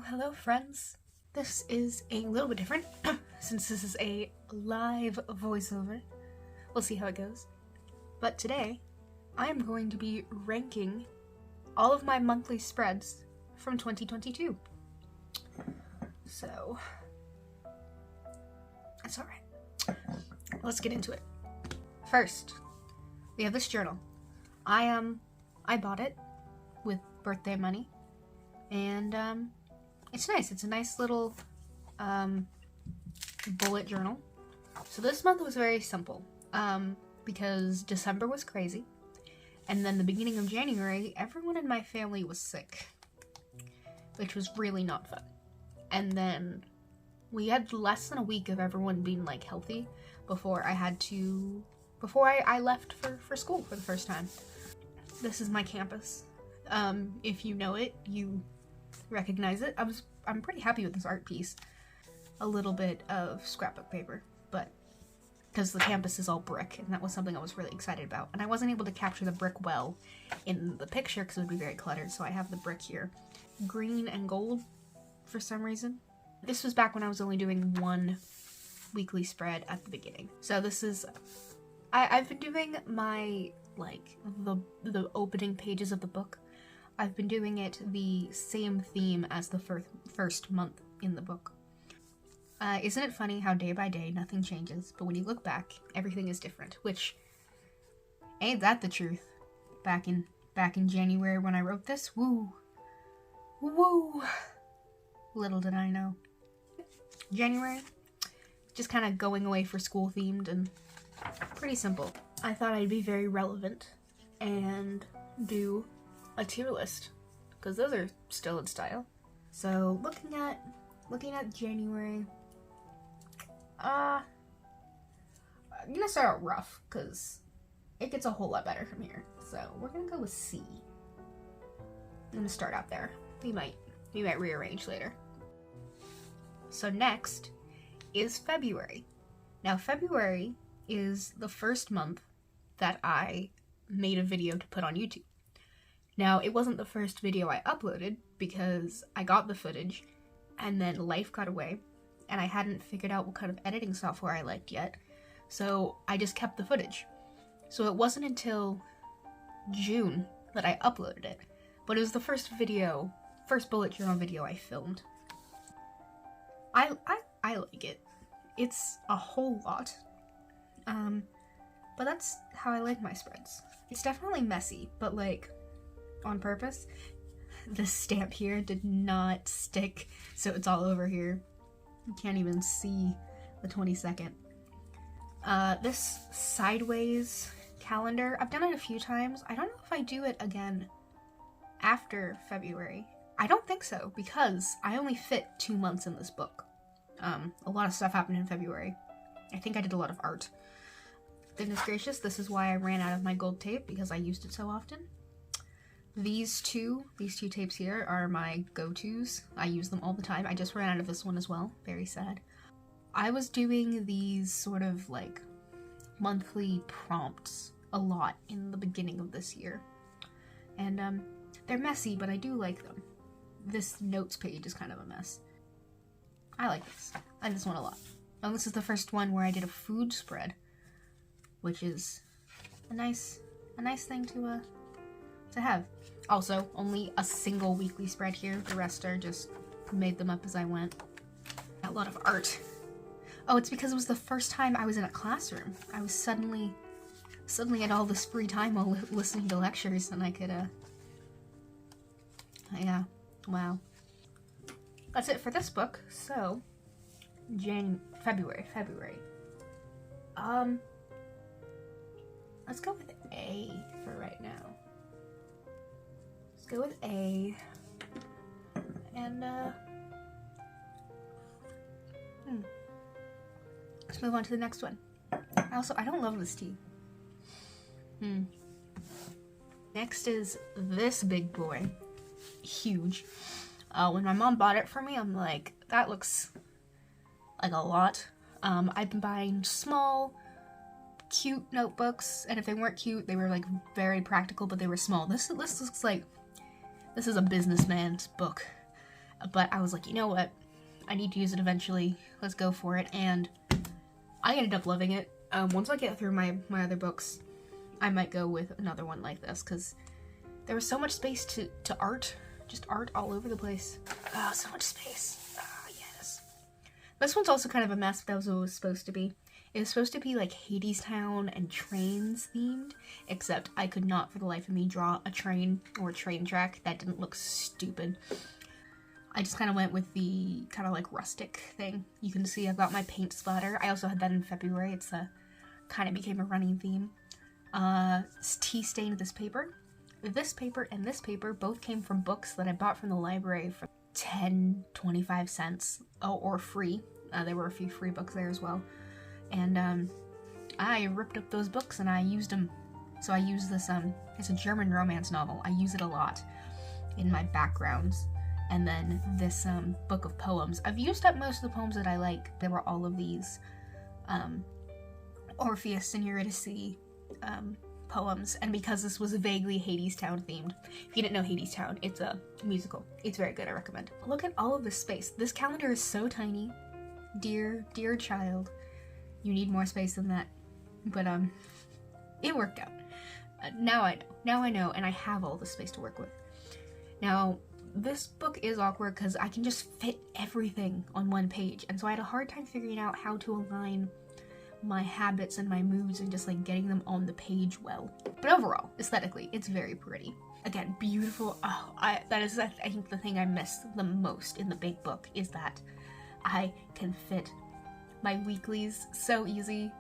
Hello friends. This is a little bit different since this is a live voiceover. We'll see how it goes. But today, I am going to be ranking all of my monthly spreads from 2022. So, that's alright. Let's get into it. First, we have this journal. I bought it with birthday money, and it's nice. It's a nice little bullet journal. So this month was very simple because December was crazy, and then the beginning of January, everyone in my family was sick, which was really not fun. And then we had less than a week of everyone being like healthy before I left for school for the first time. This is my campus. If you know it, you recognize it. I'm pretty happy with this art piece. A little bit of scrapbook paper, but because the campus is all brick, and that was something I was really excited about. And I wasn't able to capture the brick well in the picture because it would be very cluttered, so I have the brick here. Green and gold for some reason. This was back when I was only doing one weekly spread at the beginning. So this is, I've been doing my, like, the opening pages of the book. I've been doing it the same theme as the first month in the book. Isn't it funny how day by day nothing changes, but when you look back, everything is different, which, ain't that the truth? Back in January when I wrote this, woo! Little did I know. January, just kind of going away for school themed and pretty simple. I thought I'd be very relevant and do a tier list, because those are still in style. So looking at January, I'm gonna start out rough because it gets a whole lot better from here. So we're gonna go with C. I'm gonna start out there. We might rearrange later. So next is February. Now February is the first month that I made a video to put on YouTube. Now, it wasn't the first video I uploaded because I got the footage and then life got away and I hadn't figured out what kind of editing software I liked yet, so I just kept the footage. So it wasn't until June that I uploaded it, but it was the first bullet journal video I filmed. I like it. It's a whole lot, but that's how I like my spreads. It's definitely messy, but like, on purpose. This stamp here did not stick, so it's all over here. You can't even see the 22nd. This sideways calendar, I've done it a few times. I don't know if I do it again after February. I don't think so, because I only fit 2 months in this book. A lot of stuff happened in February. I think I did a lot of art. Goodness gracious, this is why I ran out of my gold tape, because I used it so often. These two tapes here are my go-tos. I use them all the time. I just ran out of this one as well. Very sad. I was doing these sort of like monthly prompts a lot in the beginning of this year. And they're messy, but I do like them. This notes page is kind of a mess. I like this. I like this one a lot. And this is the first one where I did a food spread, which is a nice thing to have. Also, only a single weekly spread here. The rest are just made them up as I went. A lot of art. Oh, it's because it was the first time I was in a classroom. I was suddenly had all this free time while listening to lectures, and I could, yeah, wow. That's it for this book. So, February. Let's go with A for right now. Go with A, and let's move on to the next one. I don't love this tea. Next is this big boy, huge. When my mom bought it for me, I'm like, that looks like a lot. I've been buying small, cute notebooks, and if they weren't cute, they were like very practical, but they were small. This looks like this is a businessman's book, but I was like, you know what? I need to use it eventually. Let's go for it. And I ended up loving it. Once I get through my other books, I might go with another one like this, because there was so much space to art. Just art all over the place. Oh, so much space. Oh, yes. This one's also kind of a mess, but that was what it was supposed to be. It was supposed to be like Hadestown and trains themed, except I could not for the life of me draw a train or a train track. That didn't look stupid. I just kind of went with the kind of like rustic thing. You can see I've got my paint splatter. I also had that in February. It's kind of became a running theme. Tea stained this paper. This paper and this paper both came from books that I bought from the library for 10, 25 cents, or free. There were a few free books there as well. And I ripped up those books and I used them. So I use this, it's a German romance novel. I use it a lot in my backgrounds. And then this book of poems. I've used up most of the poems that I like. There were all of these Orpheus and Eurydice poems, and because this was vaguely Hadestown themed. If you didn't know Hadestown, it's a musical. It's very good, I recommend. Look at all of this space. This calendar is so tiny. Dear child, you need more space than that. But it worked out. Now I know, and I have all the space to work with. Now, this book is awkward because I can just fit everything on one page, and so I had a hard time figuring out how to align my habits and my moods and just like getting them on the page well. But overall, aesthetically, it's very pretty. Again, beautiful. Oh, that is I think the thing I miss the most in the big book is that I can fit my weeklies so easy,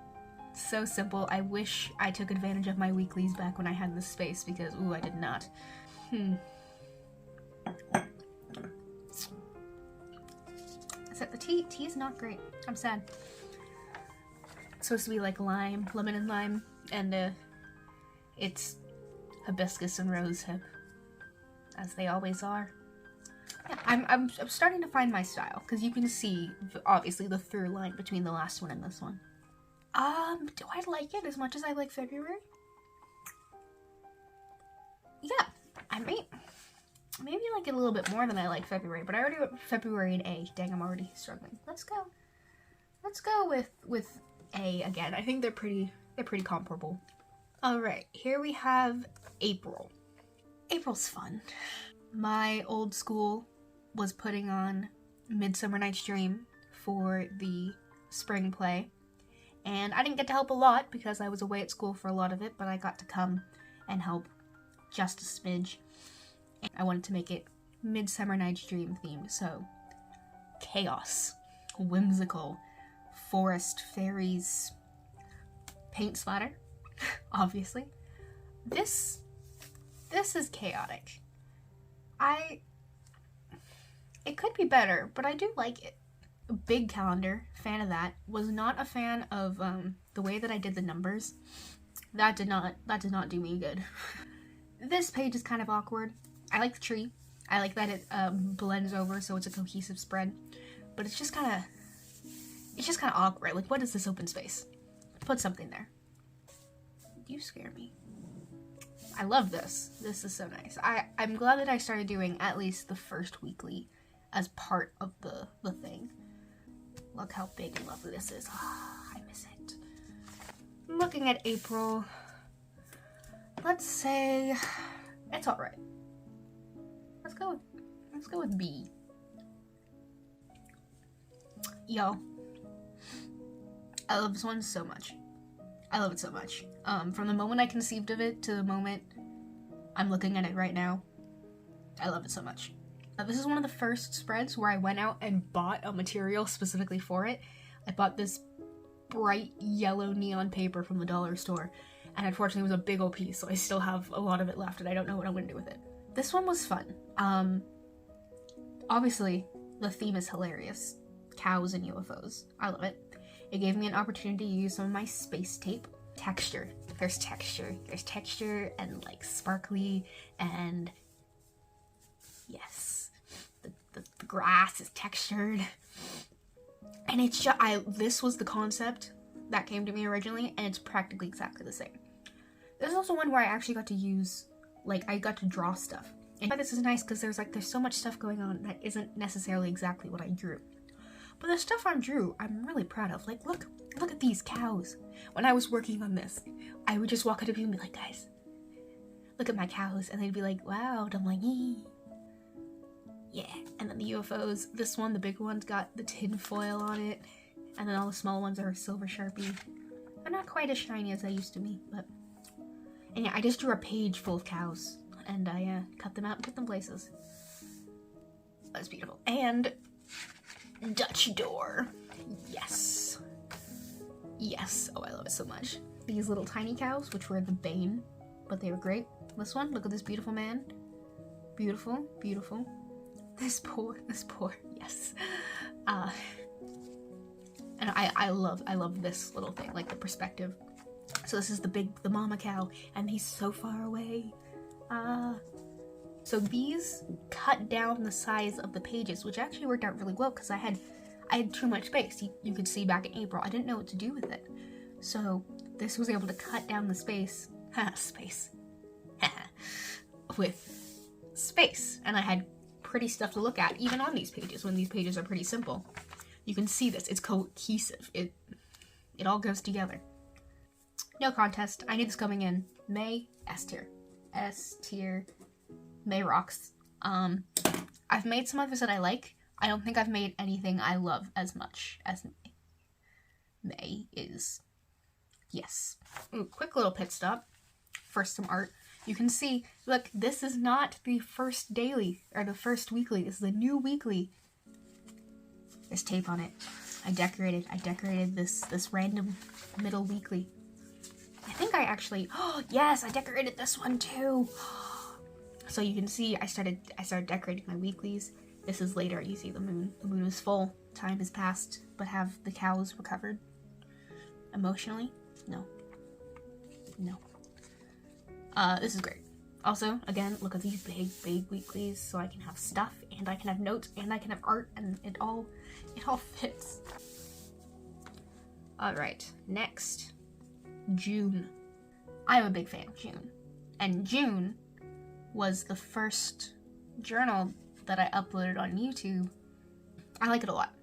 so simple. I wish I took advantage of my weeklies back when I had this space, because ooh, I did not. So the tea is not great. I'm sad. It's supposed to be like lemon and lime, and it's hibiscus and rosehip, as they always are. Yeah, I'm starting to find my style, because you can see obviously the through line between the last one and this one. Do I like it as much as I like February? Yeah, I maybe like it a little bit more than I like February, but I already went February and A. Dang, I'm already struggling. Let's go with A again. I think they're pretty comparable. All right, here we have April. April's fun. My old school was putting on Midsummer Night's Dream for the spring play, and I didn't get to help a lot because I was away at school for a lot of it, but I got to come and help just a smidge. And I wanted to make it Midsummer Night's Dream themed, so chaos, whimsical, forest, fairies, paint splatter, obviously. This is chaotic. It could be better, but I do like it. Big calendar, fan of that. Was not a fan of the way that I did the numbers. That did not do me good. This page is kind of awkward. I like the tree. I like that it blends over so it's a cohesive spread. But it's just kind of awkward. Like, what is this open space? Put something there. You scare me. I love this. This is so nice. I'm glad that I started doing at least the first weekly as part of the thing. Look how big and lovely this is. I miss it. Looking at April, let's say it's alright. Let's go with B. Yo, I love this one so much. I love it so much. From the moment I conceived of it to the moment I'm looking at it right now, I love it so much. This is one of the first spreads where I went out and bought a material specifically for it. I bought this bright yellow neon paper from the dollar store, and unfortunately it was a big old piece, so I still have a lot of it left and I don't know what I'm going to do with it. This one was fun. Obviously, the theme is hilarious. Cows and UFOs. I love it. It gave me an opportunity to use some of my space tape. Texture. There's texture. There's texture and like sparkly, and yes. The grass is textured. And it's just, this was the concept that came to me originally, and it's practically exactly the same. This is also one where I actually got to use, like, I got to draw stuff. And this is nice because there's so much stuff going on that isn't necessarily exactly what I drew. But the stuff I drew, I'm really proud of. Like, look at these cows. When I was working on this, I would just walk up to people and be like, guys, look at my cows. And they'd be like, wow. And I'm like, yeah. And then the UFOs, this one, the big one's got the tin foil on it. And then all the small ones are silver Sharpie. They're not quite as shiny as they used to be, but... And yeah, I just drew a page full of cows. And I cut them out and put them places. That's beautiful. And... Dutch door. Yes. Yes. Oh, I love it so much. These little tiny cows, which were the bane, but they were great. This one, look at this beautiful man. Beautiful, beautiful. This poor, yes. And I love this little thing, like the perspective. So this is the mama cow, and he's so far away. So these cut down the size of the pages, which actually worked out really well because I had too much space. You could see back in April, I didn't know what to do with it. So this was able to cut down the space, with space. And I had pretty stuff to look at, even on these pages, when these pages are pretty simple. You can see this, it's cohesive. It all goes together. No contest, I knew this coming in. May, S tier. S tier. May rocks. I've made some others that I like. I don't think I've made anything I love as much as May. May is... Yes. Ooh, quick little pit stop. First, some art. You can see, look, this is not the first daily, or the first weekly. This is the new weekly. There's tape on it. I decorated this random middle weekly. I think I actually... Oh, yes, I decorated this one too. So you can see I started decorating my weeklies. This is later. You see the moon. The moon is full. Time has passed. But have the cows recovered? Emotionally? No. No. This is great. Also, again, look at these big weeklies so I can have stuff and I can have notes and I can have art and it all fits. Alright, next. June. I'm a big fan of June. And June was the first journal that I uploaded on YouTube. I like it a lot.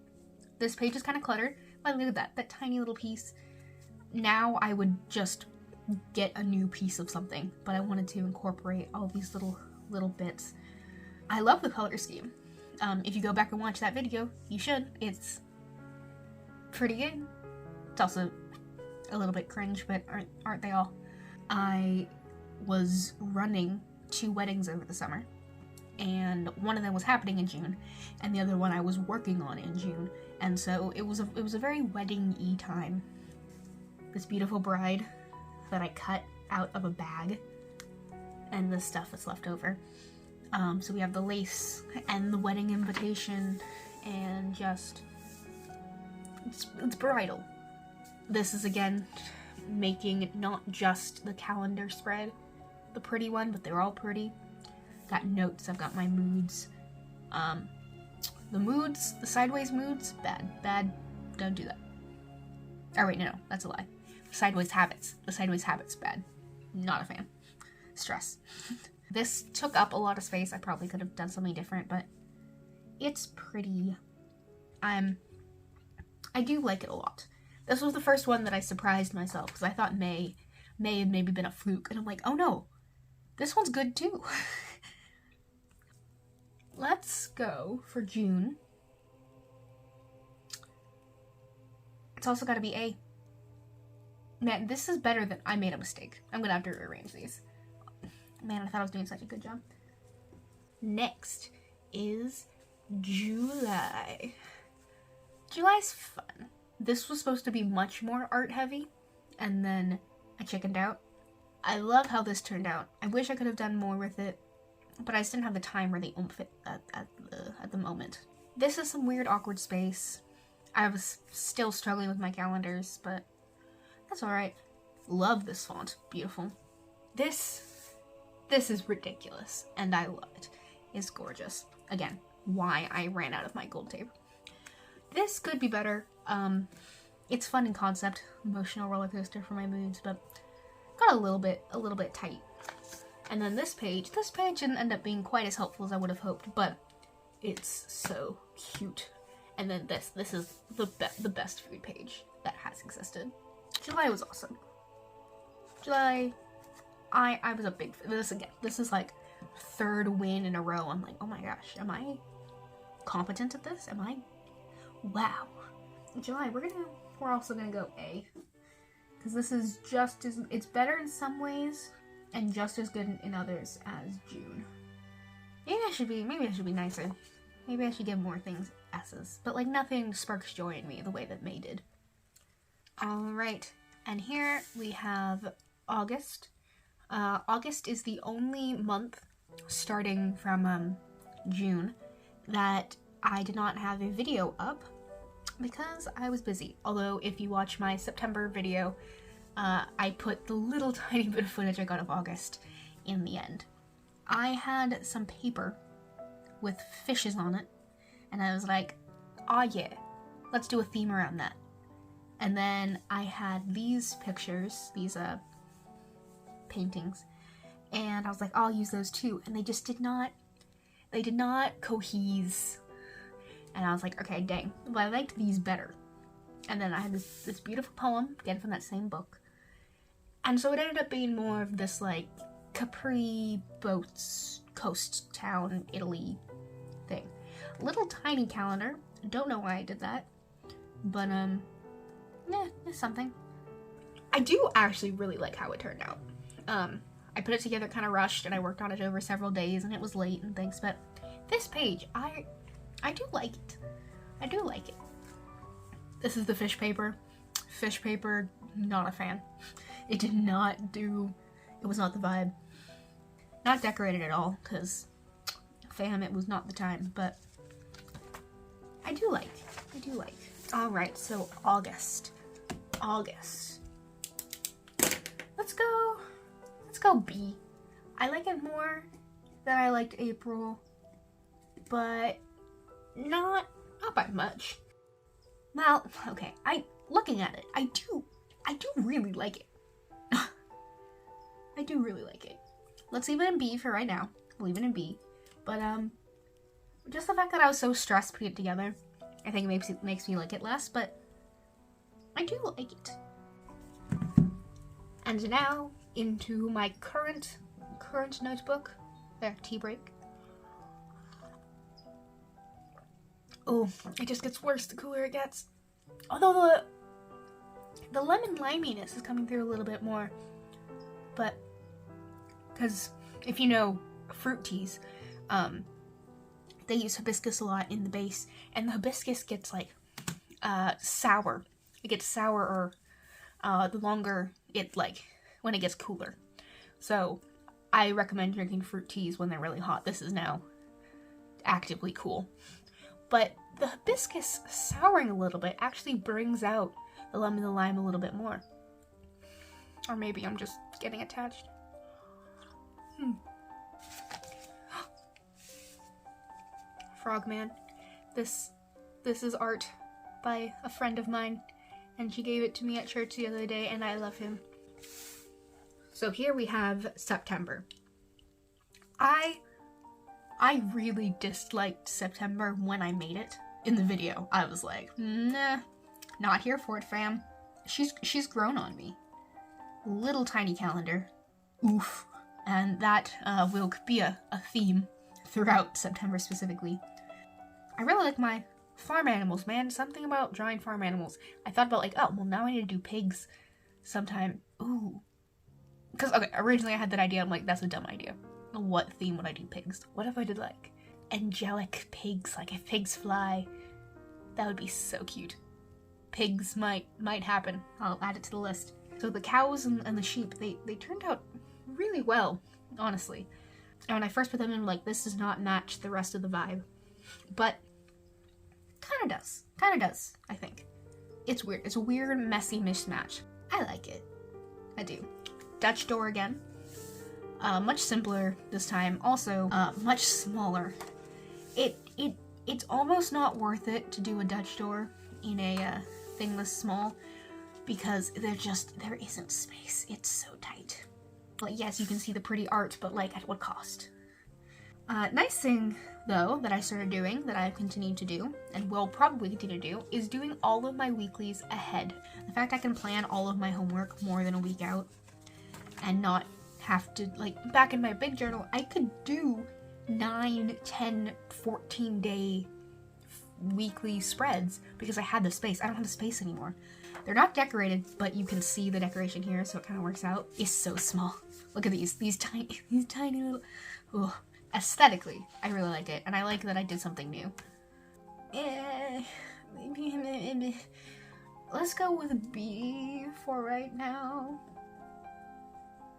This page is kind of cluttered, but look at that tiny little piece. Now I would just get a new piece of something, but I wanted to incorporate all these little bits. I love the color scheme. If you go back and watch that video, you should. It's pretty good. It's also a little bit cringe, but aren't they all? I was running 2 weddings over the summer, and one of them was happening in June, and the other one I was working on in June, and so it was a very wedding-y time. This beautiful bride that I cut out of a bag, and the stuff that's left over. So we have the lace and the wedding invitation, and just it's bridal. This is again making not just the calendar spread the pretty one, but they're all pretty. Got notes, I've got my moods. The moods, the sideways moods, bad, don't do that. Oh wait, no, that's a lie. Sideways habits, the sideways habits, bad. Not a fan. Stress. This took up a lot of space. I probably could have done something different, but it's pretty. I do like it a lot. This was the first one that I surprised myself, because I thought May had maybe been a fluke, and I'm like, oh no, this one's good too. Let's go for June. It's also got to be A. Man, this is better than... I made a mistake. I'm gonna have to rearrange these. Man, I thought I was doing such a good job. Next is July. July's fun. This was supposed to be much more art heavy, and then I chickened out. I love how this turned out. I wish I could have done more with it, but I just didn't have the time or the oomph at the moment. This is some weird awkward space. I was still struggling with my calendars, but that's alright. Love this font. Beautiful. This is ridiculous, and I love it. It's gorgeous. Again, why I ran out of my gold tape. This could be better. It's fun in concept. Emotional roller coaster for my moods, but got a little bit tight. And then this page didn't end up being quite as helpful as I would have hoped, but it's so cute. And then this is the best food page that has existed. July was awesome. July, I was a big fan. This is like third win in a row. I'm like, oh my gosh, am I competent at this? Am I? Wow. July, we're also gonna go A. Because this is just as, it's better in some ways, and just as good in others as June. Maybe I should be nicer. Maybe I should give more things S's. But like nothing sparks joy in me the way that May did. Alright, and here we have August. August is the only month starting from June that I did not have a video up because I was busy. Although if you watch my September video, I put the little tiny bit of footage I got of August in the end. I had some paper with fishes on it, and I was like, oh yeah, let's do a theme around that. And then I had these pictures, these paintings, and I was like, I'll use those too. And they did not cohese. And I was like, okay, dang, but I liked these better. And then I had this beautiful poem, again from that same book. And so it ended up being more of this like Capri boats, coast town, Italy thing. Little tiny calendar. Don't know why I did that. But it's something. I do actually really like how it turned out. I put it together kind of rushed, and I worked on it over several days, and it was late and things, but this page, I do like it. I do like it. This is the fish paper. Fish paper, not a fan. It did not do, it was not the vibe. Not decorated at all, because, fam, it was not the time, but I do like. Alright, so August. Let's go B. I like it more than I liked April, but not by much. Well, okay, looking at it, I do really like it. I do really like it. Let's leave it in B for right now. We'll leave it in B. But just the fact that I was so stressed putting it together, I think it makes me like it less, but I do like it. And now into my current notebook. There, tea break. Oh, it just gets worse the cooler it gets. Although the lemon liminess is coming through a little bit more. But, because if you know fruit teas, they use hibiscus a lot in the base, and the hibiscus gets like sour. It gets sourer the longer when it gets cooler. So I recommend drinking fruit teas when they're really hot. This is now actively cool. But the hibiscus souring a little bit actually brings out the lemon and the lime a little bit more. Or maybe I'm just getting attached. Frogman. This is art by a friend of mine, and she gave it to me at church the other day, and I love him. So here we have September. I really disliked September when I made it in the video. I was like, nah, not here for it, fam. She's grown on me. Little tiny calendar. Oof. And that will be a theme throughout September specifically. I really like my farm animals, man. Something about drawing farm animals. I thought about like, oh, well now I need to do pigs sometime. Ooh. Because, okay, originally I had that idea. I'm like, that's a dumb idea. What theme would I do pigs? What if I did like angelic pigs, like if pigs fly? That would be so cute. Pigs might happen. I'll add it to the list. So the cows and the sheep, they turned out really well, honestly. And when I first put them in, I'm like, this does not match the rest of the vibe. But kind of does, I think. It's weird. It's a weird, messy mismatch. I like it. I do. Dutch door again. Much simpler this time. Also, much smaller. It's almost not worth it to do a Dutch door in a thing this small because there isn't space. It's so tight. Like, yes, you can see the pretty art, but like at what cost? Nice thing, though, that I started doing, that I've continued to do, and will probably continue to do, is doing all of my weeklies ahead. The fact I can plan all of my homework more than a week out, and not have to, like, back in my big journal, I could do 9, 10, 14 day weekly spreads because I had the space. I don't have the space anymore. They're not decorated, but you can see the decoration here, so it kind of works out. It's so small. Look at these tiny little, ugh. Aesthetically, I really like it, and I like that I did something new. Let's go with B for right now.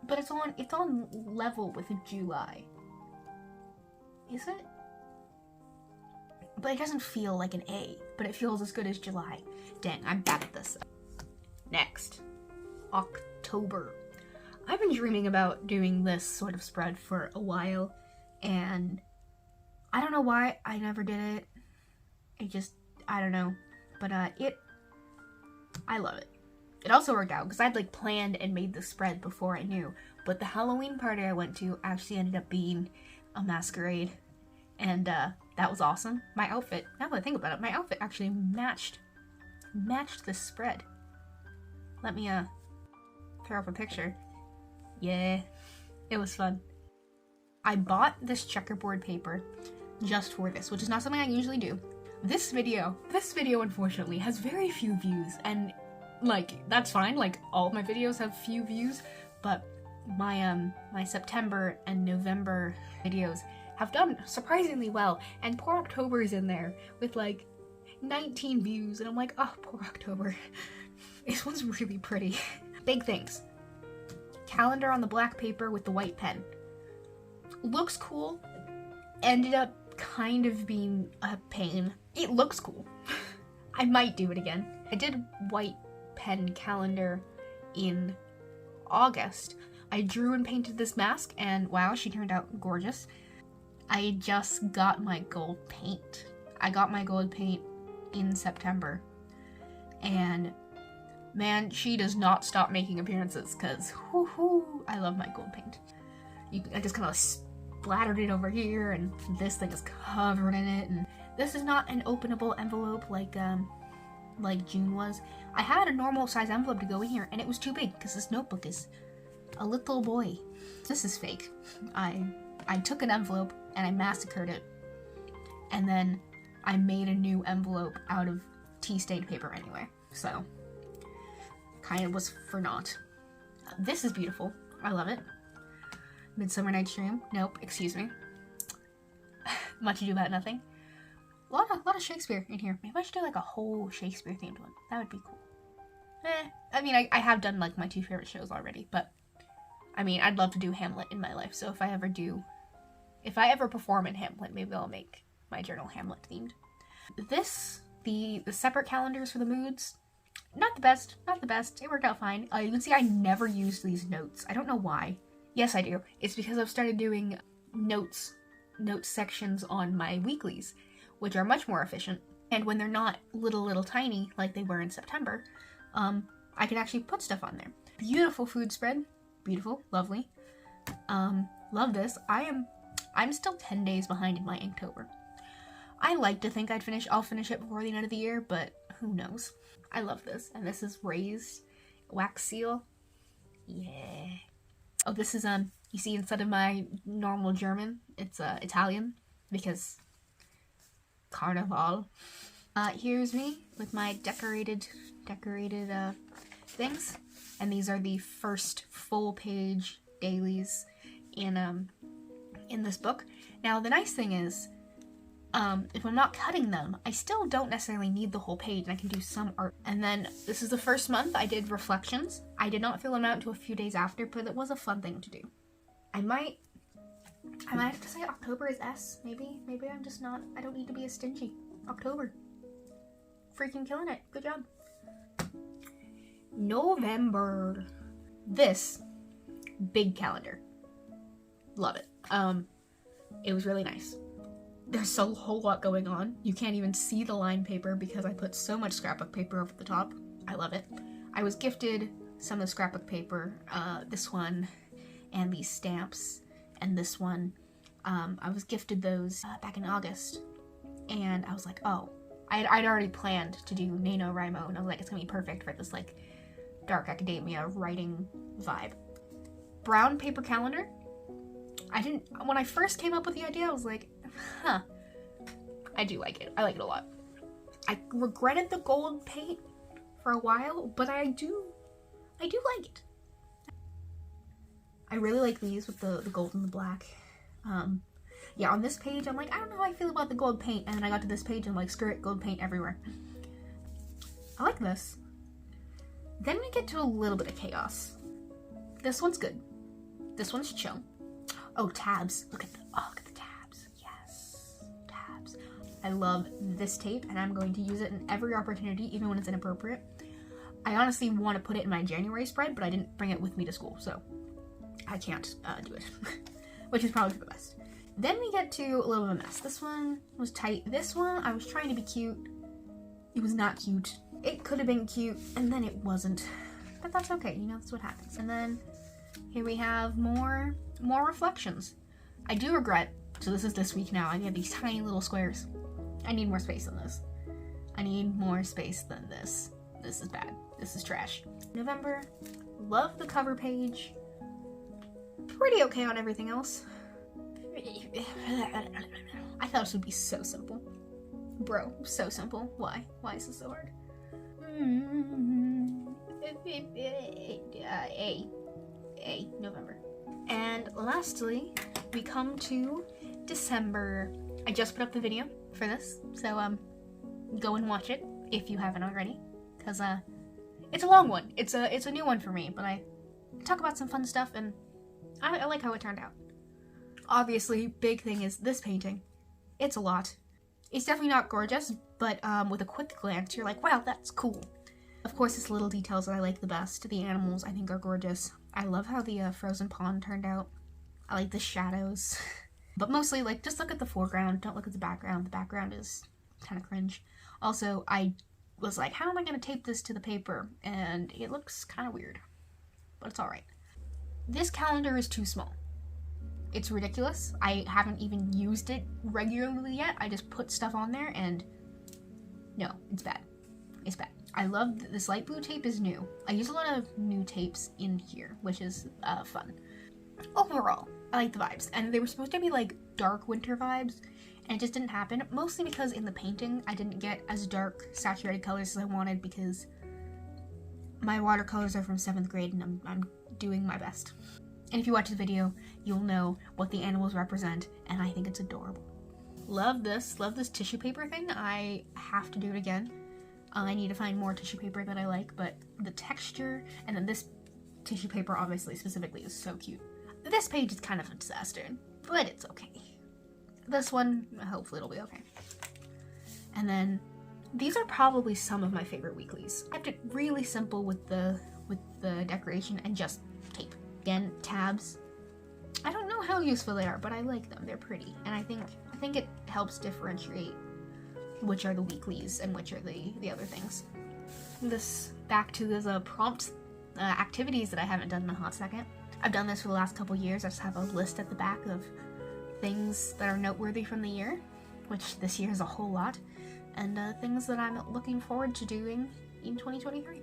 But it's on level with July. Is it? But it doesn't feel like an A, but it feels as good as July. Dang, I'm bad at this. Next, October. I've been dreaming about doing this sort of spread for a while, and I don't know why I never did it. It just, I don't know. But I love it. It also worked out because I'd like planned and made the spread before I knew. But the Halloween party I went to actually ended up being a masquerade. And that was awesome. My outfit, now that I think about it, my outfit actually matched the spread. Let me throw up a picture. Yeah, it was fun. I bought this checkerboard paper just for this, which is not something I usually do. This video unfortunately has very few views, and like that's fine. Like all of my videos have few views, but my my September and November videos have done surprisingly well, and poor October is in there with like 19 views, and I'm like, oh, poor October. This one's really pretty. Big things. Calendar on the black paper with the white pen. Looks cool. Ended up kind of being a pain. It looks cool. I might do it again. I did white pen calendar in August. I drew and painted this mask, and wow, she turned out gorgeous. I just got my gold paint. I got my gold paint in September, and man, she does not stop making appearances, because I love my gold paint. I just kind of splattered it over here, and this thing is covered in it, and this is not an openable envelope like June was. I had a normal size envelope to go in here, and it was too big, because this notebook is a little boy. This is fake. I took an envelope, and I massacred it, and then I made a new envelope out of tea-stained paper anyway, so kind of was for naught. This is beautiful. I love it. Midsummer Night's Dream. Nope, excuse me. Much Ado About Nothing. A lot of Shakespeare in here. Maybe I should do like a whole Shakespeare themed one. That would be cool. I mean, I have done like my 2 favorite shows already, but I mean, I'd love to do Hamlet in my life. So if I ever perform in Hamlet, maybe I'll make my journal Hamlet themed. The separate calendars for the moods. Not the best. It worked out fine. You can see I never used these notes. I don't know why. Yes, I do. It's because I've started doing note sections on my weeklies, which are much more efficient. And when they're not little tiny like they were in September, I can actually put stuff on there. Beautiful food spread. Beautiful, lovely. Love this. I'm still 10 days behind in my Inktober. I like to think I'll finish it before the end of the year, but who knows. I love this. And this is raised wax seal. Yeah. Oh, this is, you see, instead of my normal German, it's, Italian, because Carnival. Here's me with my decorated, things. And these are the first full-page dailies in this book. Now, the nice thing is, if I'm not cutting them, I still don't necessarily need the whole page, and I can do some art. And then this is the first month I did reflections. I did not fill them out until a few days after, but it was a fun thing to do. I might have to say October is S. Maybe I'm just not, I don't need to be as stingy. October. Freaking killing it. Good job. November. This big calendar. Love it. It was really nice. There's a whole lot going on. You can't even see the line paper because I put so much scrapbook paper over the top. I love it. I was gifted some of the scrapbook paper, this one, and these stamps, and this one. I was gifted those back in August, and I was like, oh, I'd already planned to do NaNoWriMo, and I was like, it's gonna be perfect for this like dark academia writing vibe. Brown paper calendar. When I first came up with the idea, I was like, huh, I do like it. I like it a lot. I regretted the gold paint for a while, but I do like it. I really like these with the gold and the black. Yeah, on this page, I'm like, I don't know how I feel about the gold paint, and then I got to this page and I'm like, screw it, gold paint everywhere. I like this. Then we get to a little bit of chaos. This one's good. This one's chill. Oh, tabs. Look at the tabs. Yes, tabs. I love this tape, and I'm going to use it in every opportunity, even when it's inappropriate. I honestly want to put it in my January spread, but I didn't bring it with me to school, so I can't do it, which is probably for the best. Then we get to a little bit of a mess. This one was tight. This one, I was trying to be cute. It was not cute. It could have been cute, and then it wasn't. But that's okay, you know, that's what happens. And then here we have more reflections. I do regret, so this is this week now, I have these tiny little squares. I need more space than this. I need more space than this. This is bad. This is trash. November, love the cover page. Pretty okay on everything else. I thought this would be so simple. Bro, so simple. Why? Why is this so hard? A, November. And lastly, we come to December. I just put up the video for this, so go and watch it if you haven't already, because it's a long one. It's a new one for me, but I talk about some fun stuff, and I like how it turned out. Obviously, big thing is this painting. It's a lot. It's definitely not gorgeous, but with a quick glance, you're like, wow, that's cool. Of course, it's little details that I like the best. The animals, I think, are gorgeous. I love how the frozen pond turned out. I like the shadows. But mostly, like, just look at the foreground. Don't look at the background. The background is kind of cringe. Also, I was like, how am I going to tape this to the paper? And it looks kind of weird. But it's alright. This calendar is too small. It's ridiculous. I haven't even used it regularly yet. I just put stuff on there and no, it's bad. It's bad. I love this light blue tape is new. I use a lot of new tapes in here, which is fun. Overall, I like the vibes. And they were supposed to be like dark winter vibes, and it just didn't happen. Mostly because in the painting, I didn't get as dark saturated colors as I wanted because my watercolors are from 7th grade and I'm doing my best. And if you watch the video, you'll know what the animals represent, and I think it's adorable. Love this tissue paper thing. I have to do it again. I need to find more tissue paper that I like, but the texture, and then this tissue paper obviously specifically is so cute. This page is kind of a disaster, but it's okay. This one, hopefully it'll be okay. And then, these are probably some of my favorite weeklies. I kept it really simple with the decoration and just tape. Again, tabs. I don't know how useful they are, but I like them. They're pretty, and I think it helps differentiate which are the weeklies and which are the other things. This back to those prompt activities that I haven't done in a hot second. I've done this for the last couple years. I just have a list at the back of things that are noteworthy from the year, which this year is a whole lot, and things that I'm looking forward to doing in 2023.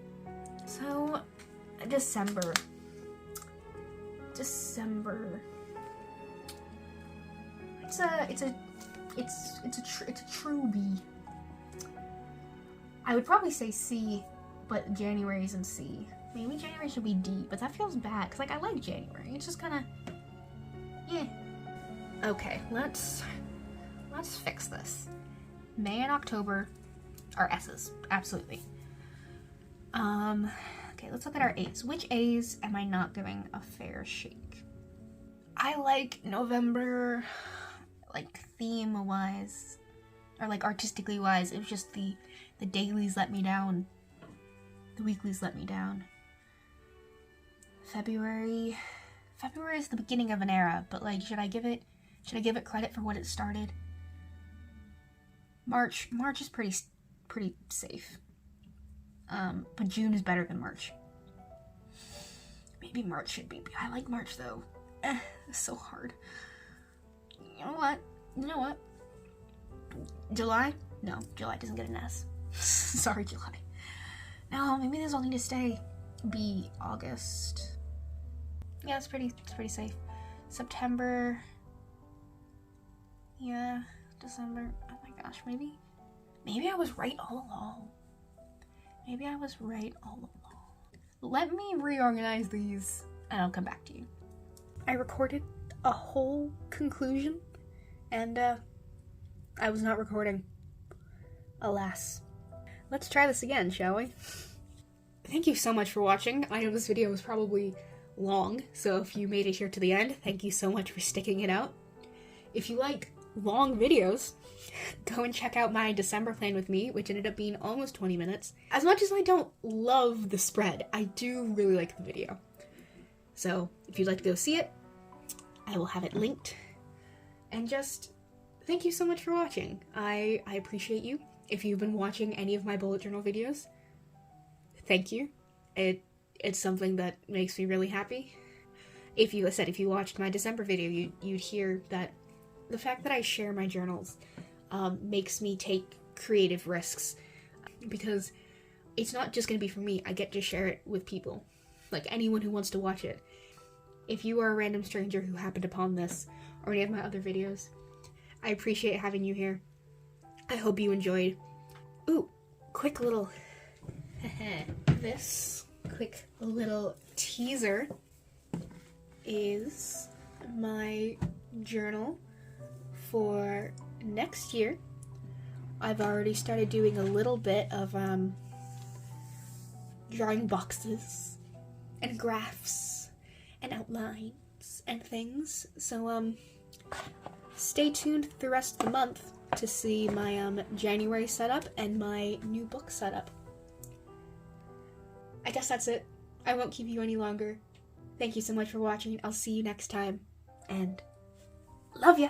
So, December. It's a true B. I would probably say C, but January's in C. Maybe January should be D, but that feels bad because like I like January. It's just kind of, yeah. Okay, let's fix this. May and October are S's, absolutely. Okay, let's look at our A's. Which A's am I not giving a fair shake? I like November, like theme-wise, or like artistically wise. It was just the dailies let me down. The weeklies let me down. February is the beginning of an era, but like, should I give it credit for what it started? March is pretty safe. But June is better than March. Maybe March should be. I like March though. It's so hard. You know what? July? No, July doesn't get an S. Sorry, July. No, maybe these all need to be August. Yeah, it's pretty safe. September. Yeah, December. Oh my gosh, maybe I was right all along. Let me reorganize these and I'll come back to you. I recorded a whole conclusion and I was not recording. Alas. Let's try this again, shall we? Thank you so much for watching. I know this video was probably long, so if you made it here to the end, thank you so much for sticking it out. If you like long videos, go and check out my December plan with me, which ended up being almost 20 minutes. As much as I don't love the spread, I do really like the video. So if you'd like to go see it, I will have it linked. And just thank you so much for watching. I appreciate you. If you've been watching any of my bullet journal videos, thank you. It's something that makes me really happy. If you watched my December video, you'd hear that the fact that I share my journals makes me take creative risks, because it's not just going to be for me. I get to share it with people, like anyone who wants to watch it. If you are a random stranger who happened upon this or any of my other videos, I appreciate having you here. I hope you enjoyed. Ooh, quick little this quick little teaser is my journal for next year. I've already started doing a little bit of drawing boxes and graphs and outlines and things, so stay tuned the rest of the month to see my January setup and my new book setup. I guess that's it. I won't keep you any longer. Thank you so much for watching. I'll see you next time, and love ya!